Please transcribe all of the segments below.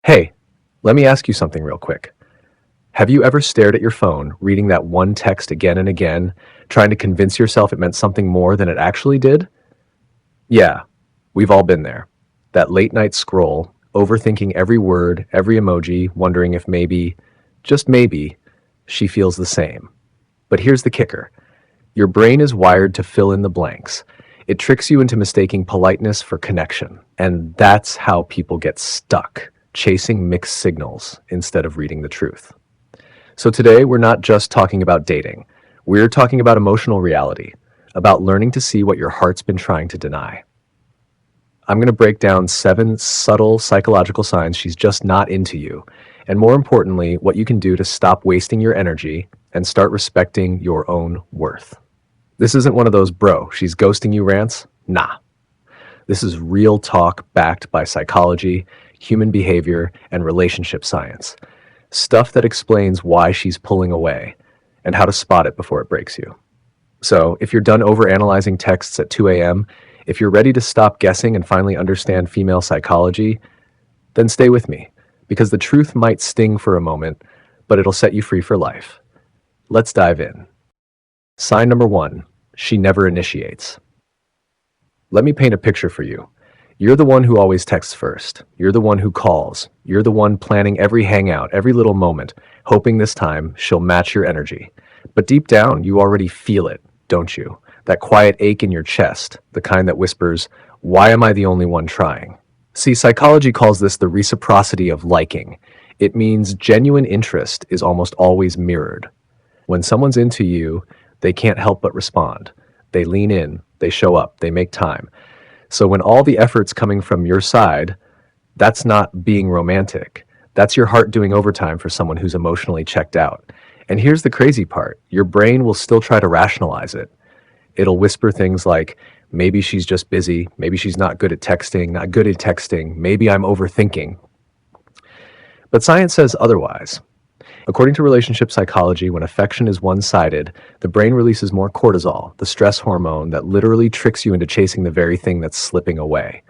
Hey, let me ask you something real quick. Have you ever stared at your phone, reading that one text again and again, trying to convince yourself it meant something more than it actually did? Yeah, we've all been there. That late night scroll, overthinking every word, every emoji, wondering if maybe, just maybe, she feels the same. But here's the kicker. Your brain is wired to fill in the blanks. It tricks you into mistaking politeness for connection. And that's how people get stuck, chasing mixed signals instead of reading the truth. So today, we're not just talking about dating. We're talking about emotional reality, about learning to see what your heart's been trying to deny. I'm going to break down 7 subtle psychological signs she's just not into you, and more importantly, what you can do to stop wasting your energy and start respecting your own worth. This isn't one of those bro, she's ghosting you rants. Nah. This is real talk backed by psychology, human behavior, and relationship science. Stuff that explains why she's pulling away and how to spot it before it breaks you. So, if you're done overanalyzing texts at 2 a.m., if you're ready to stop guessing and finally understand female psychology, then stay with me, because the truth might sting for a moment, but it'll set you free for life. Let's dive in. Sign number 1, she never initiates. Let me paint a picture for you. You're the one who always texts first. You're the one who calls. You're the one planning every hangout, every little moment, hoping this time she'll match your energy. But deep down, you already feel it, don't you? That quiet ache in your chest, the kind that whispers, "Why am I the only one trying?" See, psychology calls this the reciprocity of liking. It means genuine interest is almost always mirrored. When someone's into you, they can't help but respond. They lean in, they show up, they make time. So when all the effort's coming from your side, that's not being romantic. That's your heart doing overtime for someone who's emotionally checked out. And here's the crazy part. Your brain will still try to rationalize it. It'll whisper things like, maybe she's just busy, maybe she's not good at texting, maybe I'm overthinking. But science says otherwise. According to relationship psychology, when affection is one-sided, the brain releases more cortisol, the stress hormone that literally tricks you into chasing the very thing that's slipping away.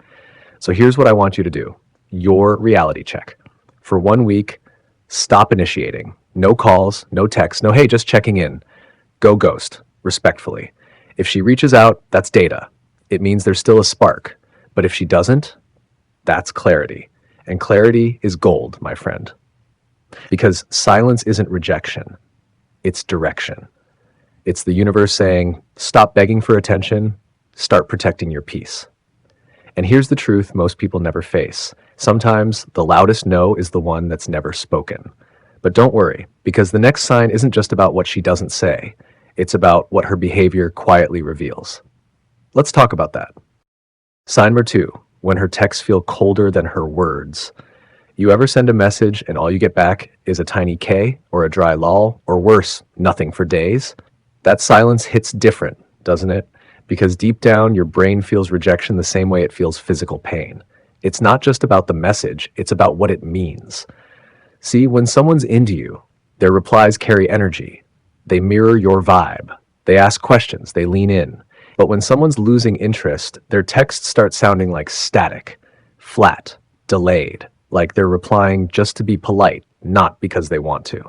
So here's what I want you to do. Your reality check. For 1 week, stop initiating. No calls, no texts, no hey, just checking in. Go ghost, respectfully. If she reaches out, that's data. It means there's still a spark. But if she doesn't, that's clarity. And clarity is gold, my friend. Because silence isn't rejection, it's direction. It's the universe saying, stop begging for attention, start protecting your peace. And here's the truth most people never face. Sometimes the loudest no is the one that's never spoken. But don't worry, because the next sign isn't just about what she doesn't say. It's about what her behavior quietly reveals. Let's talk about that. Sign number 2, when her texts feel colder than her words. You ever send a message and all you get back is a tiny K or a dry lol, or worse, nothing for days? That silence hits different, doesn't it? Because deep down, your brain feels rejection the same way it feels physical pain. It's not just about the message, it's about what it means. See, when someone's into you, their replies carry energy. They mirror your vibe. They ask questions, they lean in. But when someone's losing interest, their texts start sounding like static, flat, delayed. Like they're replying just to be polite, not because they want to.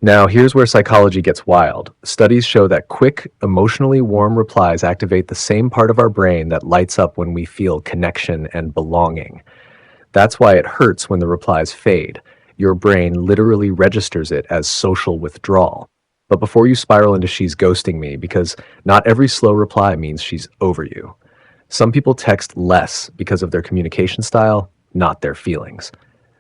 Now, here's where psychology gets wild. Studies show that quick, emotionally warm replies activate the same part of our brain that lights up when we feel connection and belonging. That's why it hurts when the replies fade. Your brain literally registers it as social withdrawal. But before you spiral into she's ghosting me, because not every slow reply means she's over you. Some people text less because of their communication style, not their feelings.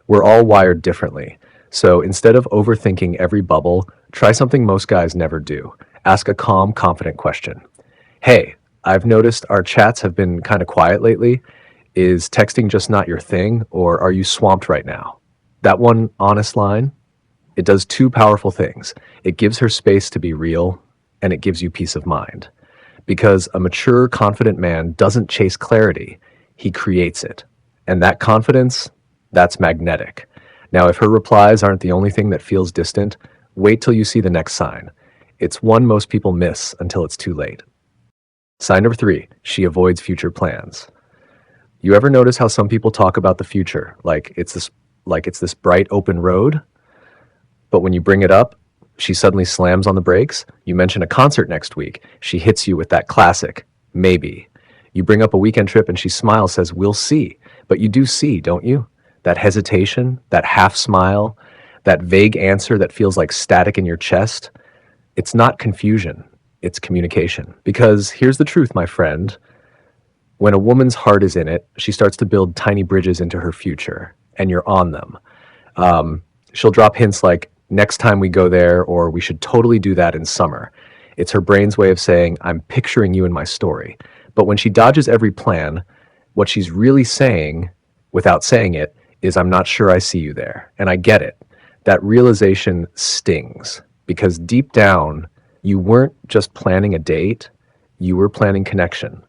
We're all wired differently. So instead of overthinking every bubble, try something most guys never do. Ask a calm, confident question. Hey, I've noticed our chats have been kind of quiet lately. Is texting just not your thing, or are you swamped right now? That one honest line, it does 2 powerful things. It gives her space to be real, and it gives you peace of mind. Because a mature, confident man doesn't chase clarity, he creates it. And that confidence, that's magnetic. Now, if her replies aren't the only thing that feels distant, wait till you see the next sign. It's one most people miss until it's too late. Sign number 3, she avoids future plans. You ever notice how some people talk about the future, like like it's this bright open road, but when you bring it up, she suddenly slams on the brakes. You mention a concert next week. She hits you with that classic, maybe. You bring up a weekend trip and she smiles, says, we'll see. But you do see, don't you? That hesitation, that half smile, that vague answer that feels like static in your chest. It's not confusion, it's communication. Because here's the truth, my friend. When a woman's heart is in it, she starts to build tiny bridges into her future, and you're on them. She'll drop hints like, next time we go there, or we should totally do that in summer. It's her brain's way of saying, I'm picturing you in my story. But when she dodges every plan, what she's really saying, without saying it, is I'm not sure I see you there. And I get it. That realization stings, because deep down, you weren't just planning a date, you were planning connection.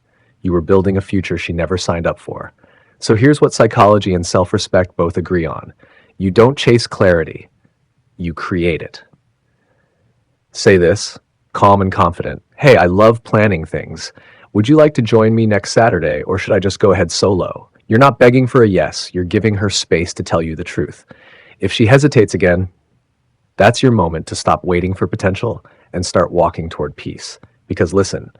You were building a future she never signed up for. So here's what psychology and self-respect both agree on. You don't chase clarity. You create it. Say this, calm and confident. Hey, I love planning things. Would you like to join me next Saturday, or should I just go ahead solo? You're not begging for a yes. You're giving her space to tell you the truth. If she hesitates again, that's your moment to stop waiting for potential and start walking toward peace. Because listen,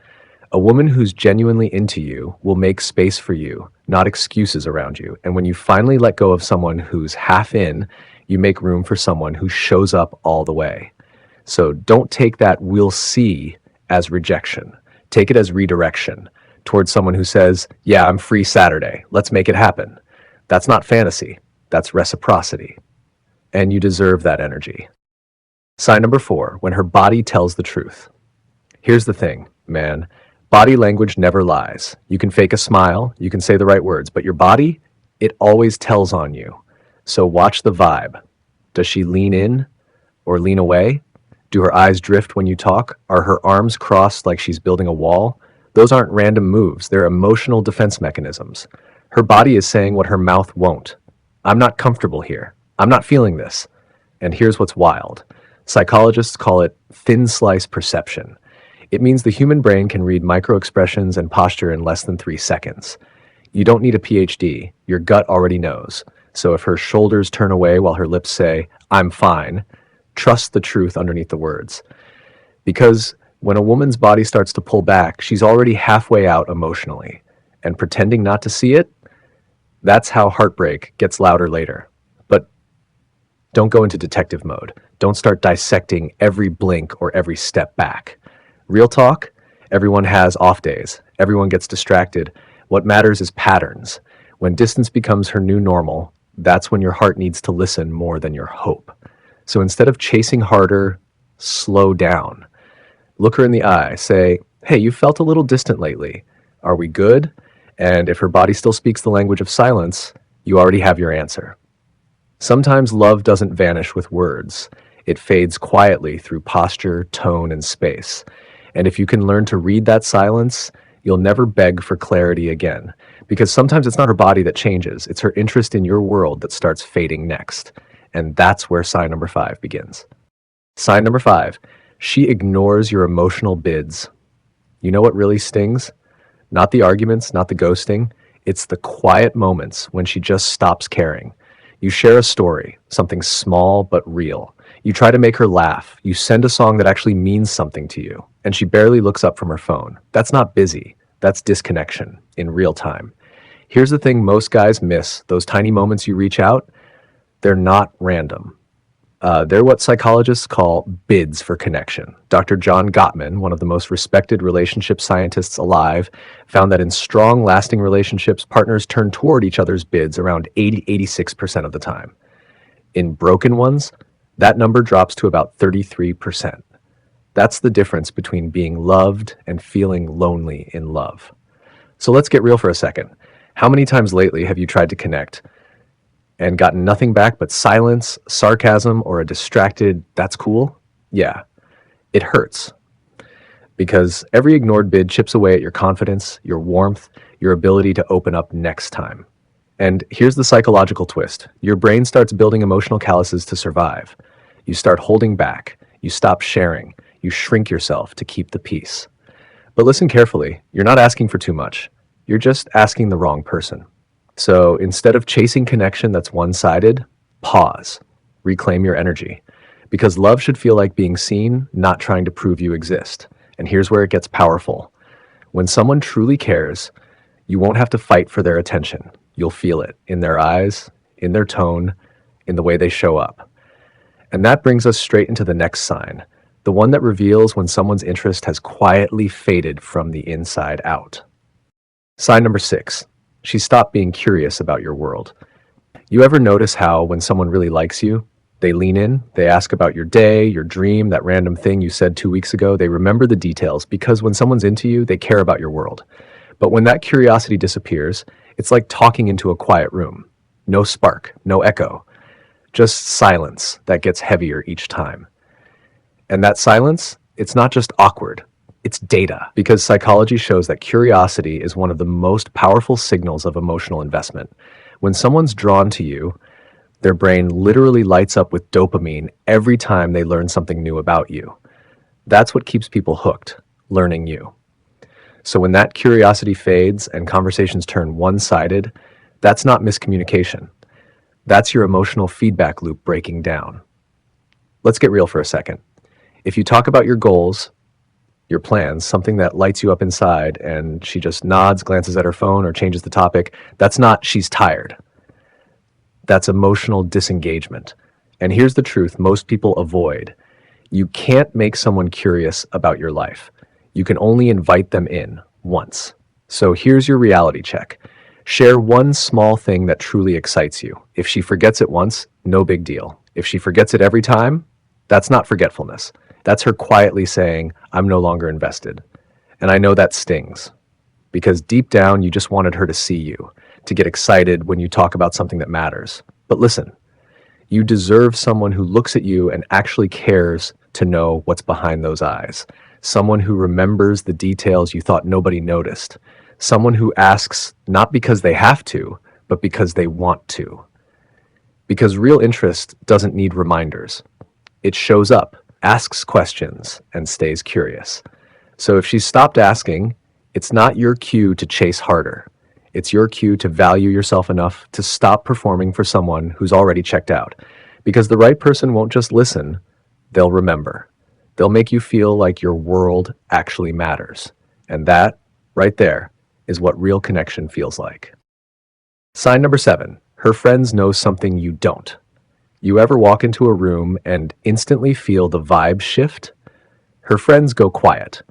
a woman who's genuinely into you will make space for you, not excuses around you. And when you finally let go of someone who's half in, you make room for someone who shows up all the way. So don't take that we'll see as rejection. Take it as redirection towards someone who says, yeah, I'm free Saturday. Let's make it happen. That's not fantasy. That's reciprocity. And you deserve that energy. Sign number 4, when her body tells the truth. Here's the thing, man. Body language never lies. You can fake a smile, you can say the right words, but your body, it always tells on you. So watch the vibe. Does she lean in or lean away? Do her eyes drift when you talk? Are her arms crossed like she's building a wall? Those aren't random moves, they're emotional defense mechanisms. Her body is saying what her mouth won't. I'm not comfortable here. I'm not feeling this. And here's what's wild. Psychologists call it thin slice perception. It means the human brain can read micro-expressions and posture in less than 3 seconds. You don't need a PhD. Your gut already knows. So if her shoulders turn away while her lips say, I'm fine, trust the truth underneath the words. Because when a woman's body starts to pull back, she's already halfway out emotionally. And pretending not to see it, that's how heartbreak gets louder later. But don't go into detective mode. Don't start dissecting every blink or every step back. Real talk, everyone has off days. Everyone gets distracted. What matters is patterns. When distance becomes her new normal, that's when your heart needs to listen more than your hope. So instead of chasing harder, slow down. Look her in the eye. Say, hey, you felt a little distant lately. Are we good? And if her body still speaks the language of silence, you already have your answer. Sometimes love doesn't vanish with words. It fades quietly through posture, tone, and space. And if you can learn to read that silence, you'll never beg for clarity again. Because sometimes it's not her body that changes, it's her interest in your world that starts fading next. And that's where sign number 5 begins. Sign number 5, she ignores your emotional bids. You know what really stings? Not the arguments, not the ghosting. It's the quiet moments when she just stops caring. You share a story, something small but real. You try to make her laugh. You send a song that actually means something to you, and she barely looks up from her phone. That's not busy. That's disconnection in real time. Here's the thing most guys miss. Those tiny moments you reach out, they're not random. They're what psychologists call bids for connection. Dr. John Gottman, one of the most respected relationship scientists alive, found that in strong, lasting relationships, partners turn toward each other's bids around 86% of the time. In broken ones, that number drops to about 33%. That's the difference between being loved and feeling lonely in love. So let's get real for a second. How many times lately have you tried to connect and gotten nothing back but silence, sarcasm, or a distracted, that's cool? Yeah, it hurts. Because every ignored bid chips away at your confidence, your warmth, your ability to open up next time. And here's the psychological twist. Your brain starts building emotional calluses to survive. You start holding back. You stop sharing. You shrink yourself to keep the peace. But listen carefully. You're not asking for too much. You're just asking the wrong person. So instead of chasing connection that's one-sided, Pause. Reclaim your energy. Because love should feel like being seen, not trying to prove you exist. And here's where it gets powerful. When someone truly cares, you won't have to fight for their attention. You'll feel it in their eyes, in their tone, in the way they show up. And that brings us straight into the next sign, the one that reveals when someone's interest has quietly faded from the inside out. Sign number 6, she stopped being curious about your world. You ever notice how when someone really likes you, they lean in, they ask about your day, your dream, that random thing you said 2 weeks ago, they remember the details because when someone's into you, they care about your world. But when that curiosity disappears, it's like talking into a quiet room. No spark, no echo, just silence that gets heavier each time. And that silence, it's not just awkward, it's data, because psychology shows that curiosity is one of the most powerful signals of emotional investment. When someone's drawn to you, their brain literally lights up with dopamine every time they learn something new about you. That's what keeps people hooked, learning you. So when that curiosity fades and conversations turn one-sided, that's not miscommunication. That's your emotional feedback loop breaking down. Let's get real for a second. If you talk about your goals, your plans, something that lights you up inside, and she just nods, glances at her phone, or changes the topic, that's not she's tired. That's emotional disengagement. And here's the truth most people avoid. You can't make someone curious about your life. You can only invite them in once. So here's your reality check. Share one small thing that truly excites you. If she forgets it once, no big deal. If she forgets it every time, that's not forgetfulness. That's her quietly saying, I'm no longer invested. And I know that stings, because deep down you just wanted her to see you, to get excited when you talk about something that matters. But listen, you deserve someone who looks at you and actually cares to know what's behind those eyes. Someone who remembers the details you thought nobody noticed. Someone who asks not because they have to, but because they want to. Because real interest doesn't need reminders. It shows up, asks questions, and stays curious. So if she's stopped asking, it's not your cue to chase harder. It's your cue to value yourself enough to stop performing for someone who's already checked out. Because the right person won't just listen, they'll remember. They'll make you feel like your world actually matters. And that, right there, is what real connection feels like. Sign number 7, her friends know something you don't. You ever walk into a room and instantly feel the vibe shift? Her friends go quiet.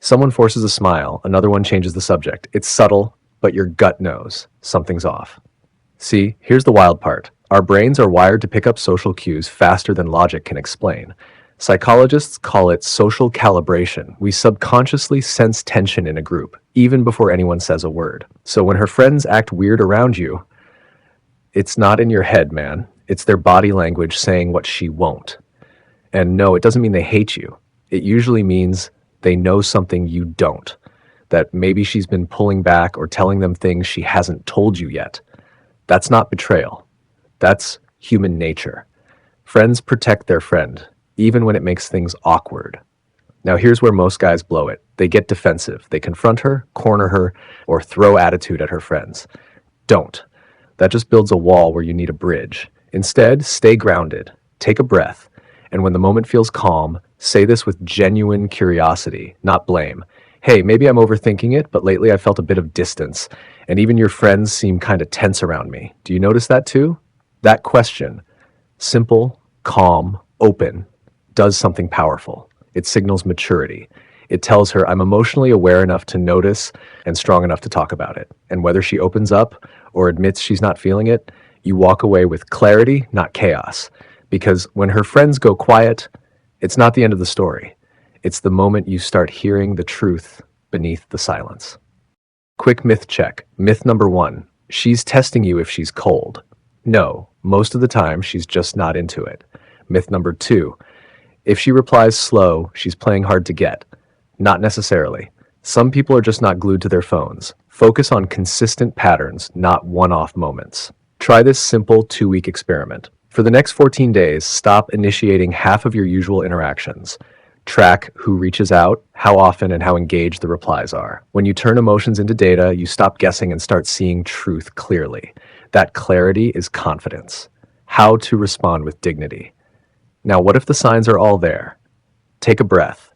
Someone forces a smile, another one changes the subject. It's subtle, but your gut knows something's off. See, here's the wild part. Our brains are wired to pick up social cues faster than logic can explain. Psychologists call it social calibration. We subconsciously sense tension in a group, even before anyone says a word. So when her friends act weird around you, it's not in your head, man. It's their body language saying what she won't. And no, it doesn't mean they hate you. It usually means they know something you don't. That maybe she's been pulling back or telling them things she hasn't told you yet. That's not betrayal. That's human nature. Friends protect their friend, even when it makes things awkward. Now here's where most guys blow it. They get defensive. They confront her, corner her, or throw attitude at her friends. Don't. That just builds a wall where you need a bridge. Instead, stay grounded. Take a breath. And when the moment feels calm, say this with genuine curiosity, not blame. Hey, maybe I'm overthinking it, but lately I felt a bit of distance, and even your friends seem kind of tense around me. Do you notice that too? That question, simple, calm, open, does something powerful. It signals maturity. It tells her, I'm emotionally aware enough to notice and strong enough to talk about it. And whether she opens up or admits she's not feeling it, you walk away with clarity, not chaos. Because when her friends go quiet, it's not the end of the story. It's the moment you start hearing the truth beneath the silence. Quick myth check. Myth number 1, she's testing you if she's cold. No, most of the time she's just not into it. Myth number 2, if she replies slow, she's playing hard to get. Not necessarily. Some people are just not glued to their phones. Focus on consistent patterns, not one-off moments. Try this simple 2-week experiment. For the next 14 days, stop initiating half of your usual interactions. Track who reaches out, how often, and how engaged the replies are. When you turn emotions into data, you stop guessing and start seeing truth clearly. That clarity is confidence. how to respond with dignity. Now, what if the signs are all there? Take a breath,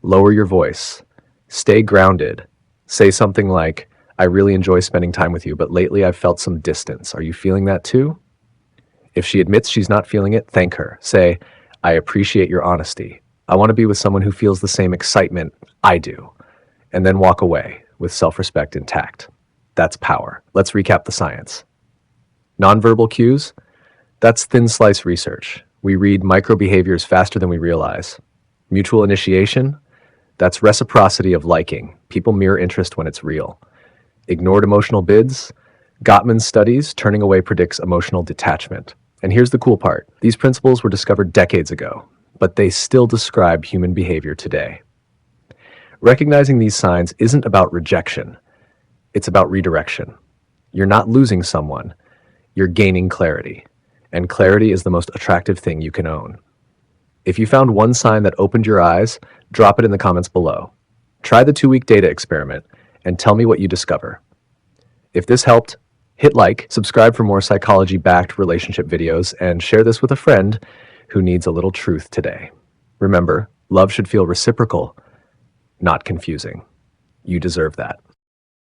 lower your voice, stay grounded. Say something like, I really enjoy spending time with you, but lately I've felt some distance. Are you feeling that too? If she admits she's not feeling it, thank her. Say, I appreciate your honesty. I want to be with someone who feels the same excitement I do. And then walk away with self-respect intact. That's power. Let's recap the science. Nonverbal cues, that's thin slice research. We read micro behaviors faster than we realize. Mutual initiation, that's reciprocity of liking. People mirror interest when it's real. Ignored emotional bids, Gottman's studies, turning away predicts emotional detachment. And here's the cool part. These principles were discovered decades ago, but they still describe human behavior today. Recognizing these signs isn't about rejection. It's about redirection. You're not losing someone. You're gaining clarity. And clarity is the most attractive thing you can own. If you found one sign that opened your eyes, drop it in the comments below. Try the 2-week data experiment and tell me what you discover. If this helped, hit like, subscribe for more psychology-backed relationship videos, and share this with a friend who needs a little truth today. Remember, love should feel reciprocal, not confusing. You deserve that.